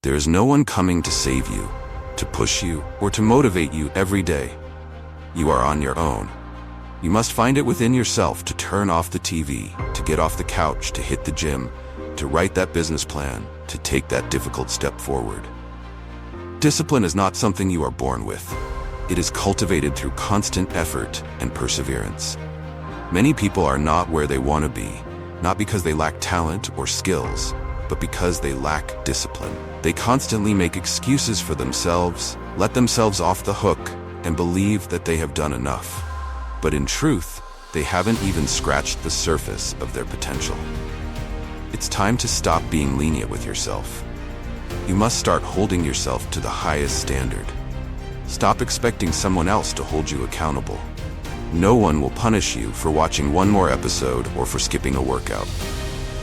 There is no one coming to save you, to push you, or to motivate you every day. You are on your own. You must find it within yourself to turn off the TV, to get off the couch, to hit the gym, to write that business plan, to take that difficult step forward. Discipline is not something you are born with. It is cultivated through constant effort and perseverance. Many people are not where they want to be, not because they lack talent or skills, but because they lack discipline. They constantly make excuses for themselves, let themselves off the hook, and believe that they have done enough. But in truth, they haven't even scratched the surface of their potential. It's time to stop being lenient with yourself. You must start holding yourself to the highest standard. Stop expecting someone else to hold you accountable. No one will punish you for watching one more episode or for skipping a workout.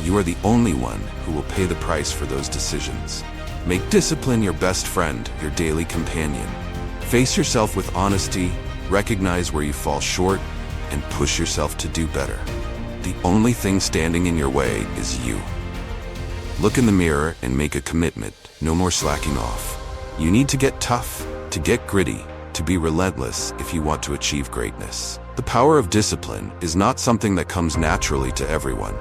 You are the only one who will pay the price for those decisions. Make discipline your best friend, your daily companion. Face yourself with honesty, recognize where you fall short, and push yourself to do better. The only thing standing in your way is you. Look in the mirror and make a commitment, no more slacking off. You need to get tough, to get gritty, to be relentless if you want to achieve greatness. The power of discipline is not something that comes naturally to everyone.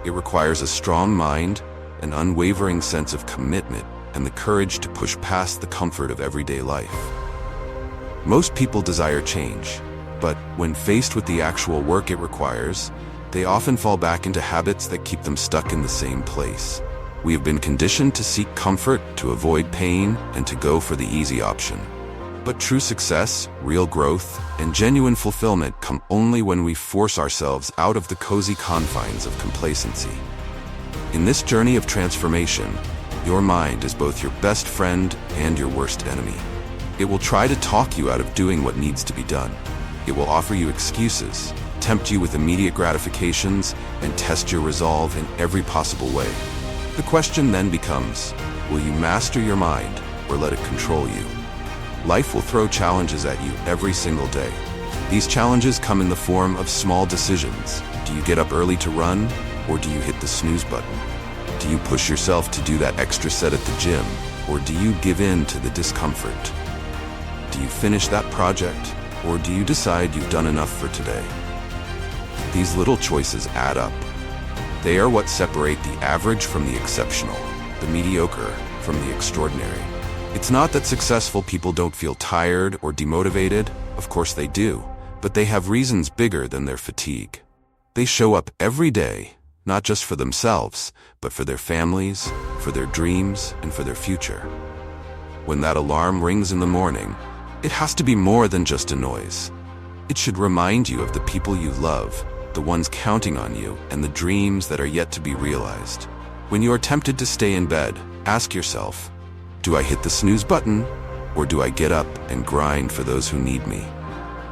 It requires a strong mind, an unwavering sense of commitment, and the courage to push past the comfort of everyday life. Most people desire change, but when faced with the actual work it requires, they often fall back into habits that keep them stuck in the same place. We have been conditioned to seek comfort, to avoid pain, and to go for the easy option. But true success, real growth, and genuine fulfillment come only when we force ourselves out of the cozy confines of complacency. In this journey of transformation, your mind is both your best friend and your worst enemy. It will try to talk you out of doing what needs to be done. It will offer you excuses, tempt you with immediate gratifications, and test your resolve in every possible way. The question then becomes, will you master your mind or let it control you? Life will throw challenges at you every single day. These challenges come in the form of small decisions. Do you get up early to run, or do you hit the snooze button? Do you push yourself to do that extra set at the gym, or do you give in to the discomfort? Do you finish that project, or do you decide you've done enough for today? These little choices add up. They are what separate the average from the exceptional, the mediocre from the extraordinary. It's not that successful people don't feel tired or demotivated. Of course they do, but they have reasons bigger than their fatigue. They show up every day, not just for themselves, but for their families, for their dreams, and for their future. When that alarm rings in the morning, it has to be more than just a noise. It should remind you of the people you love, the ones counting on you, and the dreams that are yet to be realized. When you are tempted to stay in bed, ask yourself, do I hit the snooze button, or do I get up and grind for those who need me?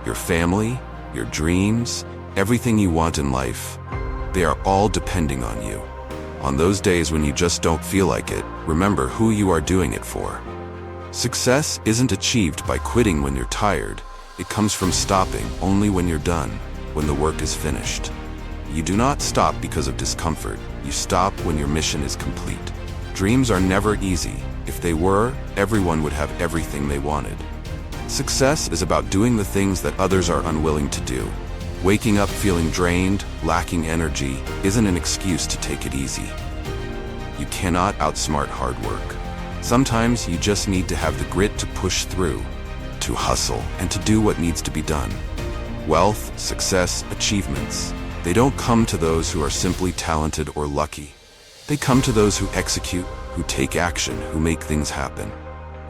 Your family, your dreams, everything you want in life, they are all depending on you. On those days when you just don't feel like it, remember who you are doing it for. Success isn't achieved by quitting when you're tired. It comes from stopping only when you're done, when the work is finished. You do not stop because of discomfort. You stop when your mission is complete. Dreams are never easy. If they were, everyone would have everything they wanted. Success is about doing the things that others are unwilling to do. Waking up feeling drained, lacking energy, isn't an excuse to take it easy. You cannot outsmart hard work. Sometimes you just need to have the grit to push through, to hustle, and to do what needs to be done. Wealth, success, achievements, they don't come to those who are simply talented or lucky. They come to those who execute, who take action, who make things happen.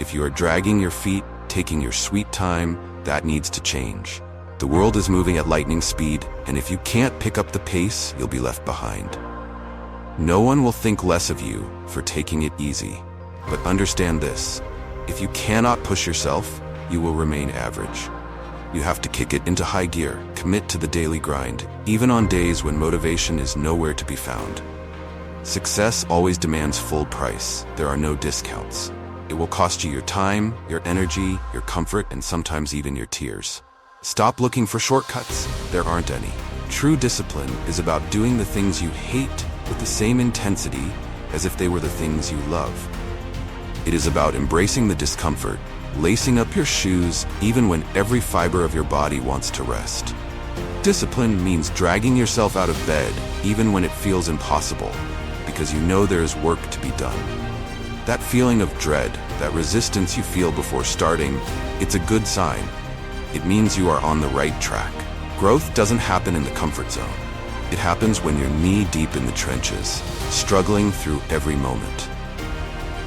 If you are dragging your feet, taking your sweet time, that needs to change. The world is moving at lightning speed, and if you can't pick up the pace, you'll be left behind. No one will think less of you for taking it easy. But understand this, if you cannot push yourself, you will remain average. You have to kick it into high gear, commit to the daily grind, even on days when motivation is nowhere to be found. Success always demands full price. There are no discounts. It will cost you your time, your energy, your comfort, and sometimes even your tears. Stop looking for shortcuts. There aren't any. True discipline is about doing the things you hate with the same intensity as if they were the things you love. It is about embracing the discomfort, lacing up your shoes even when every fiber of your body wants to rest. Discipline means dragging yourself out of bed even when it feels impossible, because you know there is work to be done. That feeling of dread, that resistance you feel before starting, it's a good sign. It means you are on the right track. Growth doesn't happen in the comfort zone. It happens when you're knee-deep in the trenches, struggling through every moment.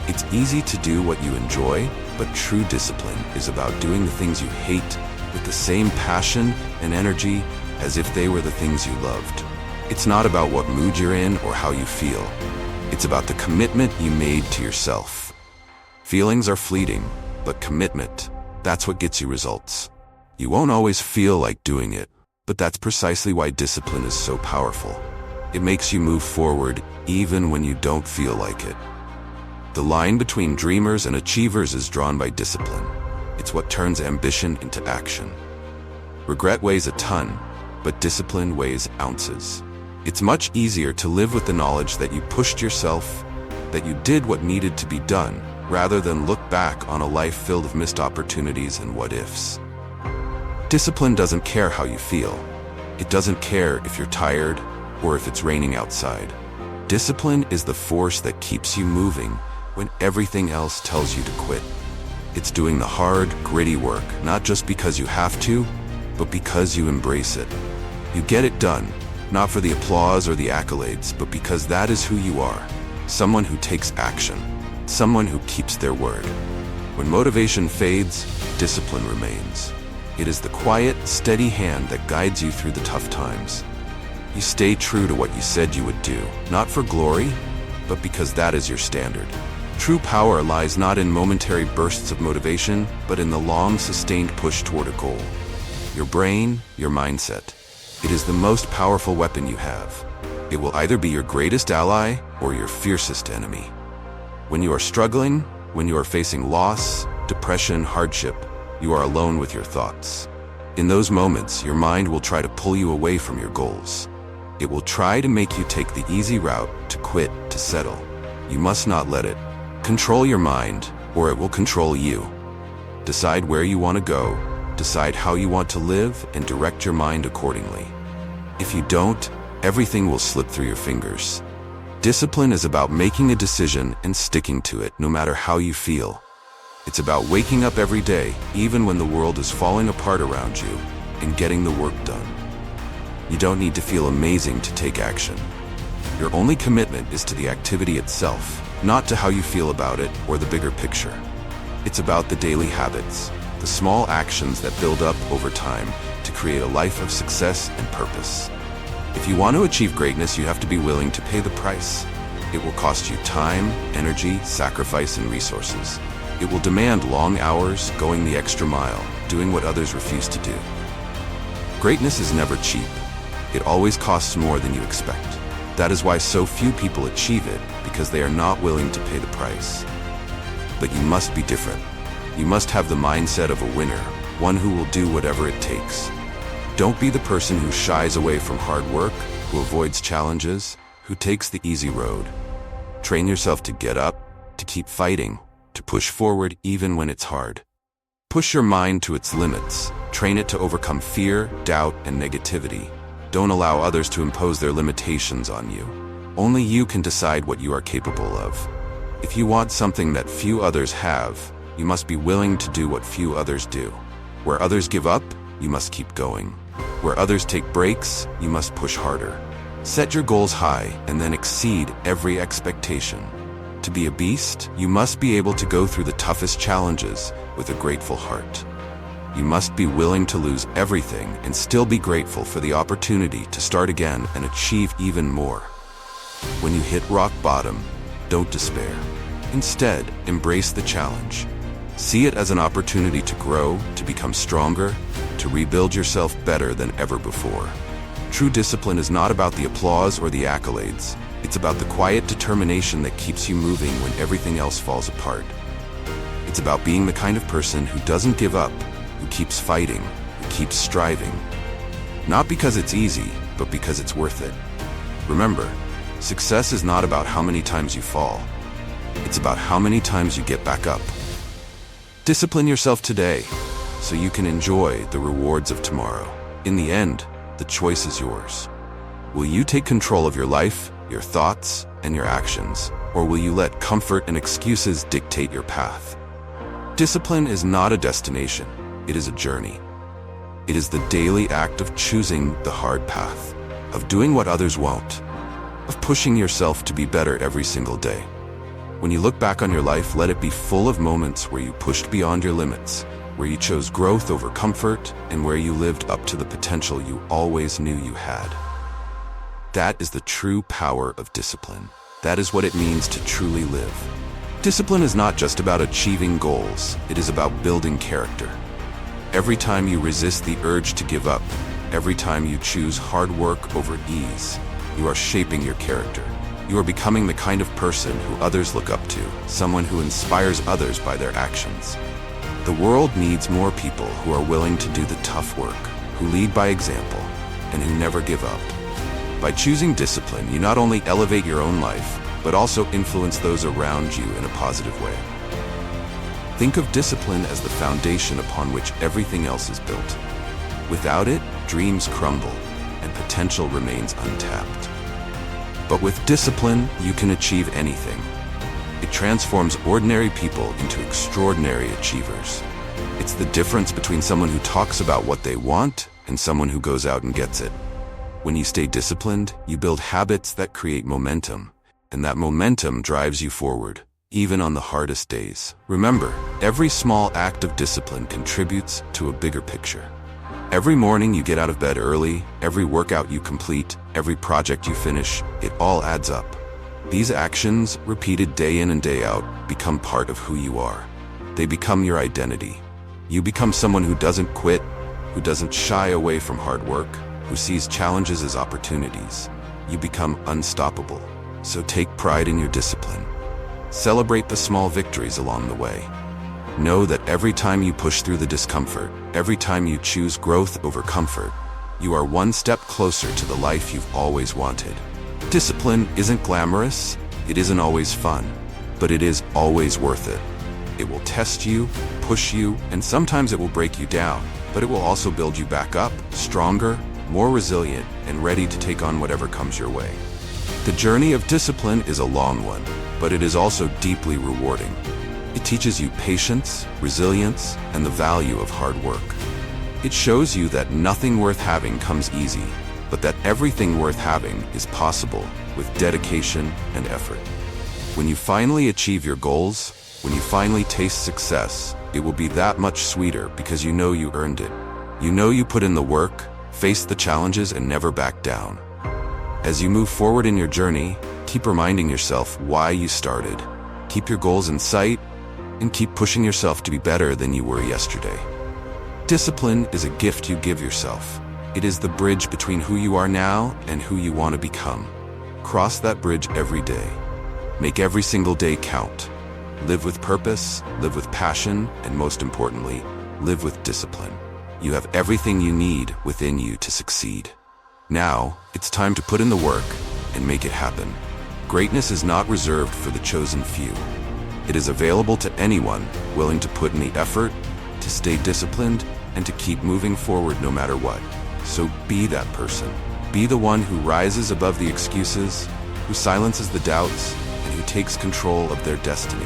It's easy to do what you enjoy, but true discipline is about doing the things you hate with the same passion and energy as if they were the things you loved. It's not about what mood you're in or how you feel. It's about the commitment you made to yourself. Feelings are fleeting, but commitment, that's what gets you results. You won't always feel like doing it, but that's precisely why discipline is so powerful. It makes you move forward even when you don't feel like it. The line between dreamers and achievers is drawn by discipline. It's what turns ambition into action. Regret weighs a ton, but discipline weighs ounces. It's much easier to live with the knowledge that you pushed yourself, that you did what needed to be done, rather than look back on a life filled with missed opportunities and what-ifs. Discipline doesn't care how you feel. It doesn't care if you're tired or if it's raining outside. Discipline is the force that keeps you moving when everything else tells you to quit. It's doing the hard, gritty work, not just because you have to, but because you embrace it. You get it done, not for the applause or the accolades, but because that is who you are. Someone who takes action. Someone who keeps their word. When motivation fades, discipline remains. It is the quiet, steady hand that guides you through the tough times. You stay true to what you said you would do, not for glory, but because that is your standard. True power lies not in momentary bursts of motivation, but in the long, sustained push toward a goal. Your brain, your mindset. It is the most powerful weapon you have. It will either be your greatest ally or your fiercest enemy. When you are struggling, when you are facing loss, depression, hardship, you are alone with your thoughts. In those moments, your mind will try to pull you away from your goals. It will try to make you take the easy route, to quit, to settle. You must not let it. Control your mind, or it will control you. Decide where you want to go, decide how you want to live, and direct your mind accordingly. If you don't, everything will slip through your fingers. Discipline is about making a decision and sticking to it, no matter how you feel. It's about waking up every day, even when the world is falling apart around you, and getting the work done. You don't need to feel amazing to take action. Your only commitment is to the activity itself, not to how you feel about it or the bigger picture. It's about the daily habits, the small actions that build up over time to create a life of success and purpose. If you want to achieve greatness, you have to be willing to pay the price. It will cost you time, energy, sacrifice, and resources. It will demand long hours, going the extra mile, doing what others refuse to do. Greatness is never cheap. It always costs more than you expect. That is why so few people achieve it, because they are not willing to pay the price. But you must be different. You must have the mindset of a winner, one who will do whatever it takes. Don't be the person who shies away from hard work, who avoids challenges, who takes the easy road. Train yourself to get up, to keep fighting, to push forward even when it's hard. Push your mind to its limits. Train it to overcome fear, doubt, and negativity. Don't allow others to impose their limitations on you. Only you can decide what you are capable of. If you want something that few others have, you must be willing to do what few others do. Where others give up, you must keep going. Where others take breaks, you must push harder. Set your goals high and then exceed every expectation. To be a beast, you must be able to go through the toughest challenges with a grateful heart. You must be willing to lose everything and still be grateful for the opportunity to start again and achieve even more. When you hit rock bottom, don't despair. Instead, embrace the challenge. See it as an opportunity to grow, to become stronger, to rebuild yourself better than ever before. True discipline is not about the applause or the accolades. It's about the quiet determination that keeps you moving when everything else falls apart. It's about being the kind of person who doesn't give up, who keeps fighting, who keeps striving. Not because it's easy, but because it's worth it. Remember, success is not about how many times you fall. It's about how many times you get back up. Discipline yourself today so you can enjoy the rewards of tomorrow. In the end, the choice is yours. Will you take control of your life, your thoughts, and your actions, or will you let comfort and excuses dictate your path? Discipline is not a destination, it is a journey. It is the daily act of choosing the hard path, of doing what others won't, of pushing yourself to be better every single day. When you look back on your life, let it be full of moments where you pushed beyond your limits, where you chose growth over comfort, and where you lived up to the potential you always knew you had. That is the true power of discipline. That is what it means to truly live. Discipline is not just about achieving goals, it is about building character. Every time you resist the urge to give up, every time you choose hard work over ease, you are shaping your character. You are becoming the kind of person who others look up to, someone who inspires others by their actions. The world needs more people who are willing to do the tough work, who lead by example, and who never give up. By choosing discipline, you not only elevate your own life, but also influence those around you in a positive way. Think of discipline as the foundation upon which everything else is built. Without it, dreams crumble, and potential remains untapped. But with discipline, you can achieve anything. It transforms ordinary people into extraordinary achievers. It's the difference between someone who talks about what they want and someone who goes out and gets it. When you stay disciplined, you build habits that create momentum, and that momentum drives you forward, even on the hardest days. Remember, every small act of discipline contributes to a bigger picture. Every morning you get out of bed early, every workout you complete, every project you finish, it all adds up. These actions, repeated day in and day out, become part of who you are. They become your identity. You become someone who doesn't quit, who doesn't shy away from hard work, who sees challenges as opportunities. You become unstoppable. So take pride in your discipline. Celebrate the small victories along the way. Know that every time you push through the discomfort, every time you choose growth over comfort, you are one step closer to the life you've always wanted. Discipline isn't glamorous, it isn't always fun, but it is always worth it. It will test you, push you, and sometimes it will break you down, but it will also build you back up, stronger, more resilient, and ready to take on whatever comes your way. The journey of discipline is a long one, but it is also deeply rewarding. It teaches you patience, resilience, and the value of hard work. It shows you that nothing worth having comes easy, but that everything worth having is possible with dedication and effort. When you finally achieve your goals, when you finally taste success, it will be that much sweeter because you know you earned it. You know you put in the work, faced the challenges, and never backed down. As you move forward in your journey, keep reminding yourself why you started. Keep your goals in sight, and keep pushing yourself to be better than you were yesterday. Discipline is a gift you give yourself. It is the bridge between who you are now and who you want to become. Cross that bridge every day. Make every single day count. Live with purpose, live with passion, and most importantly, live with discipline. You have everything you need within you to succeed. Now, it's time to put in the work and make it happen. Greatness is not reserved for the chosen few. It is available to anyone willing to put in the effort, to stay disciplined, and to keep moving forward no matter what. So be that person. Be the one who rises above the excuses, who silences the doubts, and who takes control of their destiny.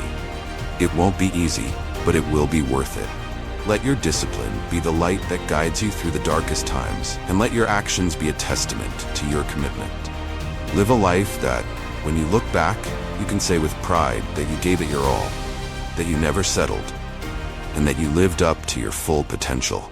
It won't be easy, but it will be worth it. Let your discipline be the light that guides you through the darkest times, and let your actions be a testament to your commitment. Live a life that, when you look back, you can say with pride that you gave it your all, that you never settled, and that you lived up to your full potential.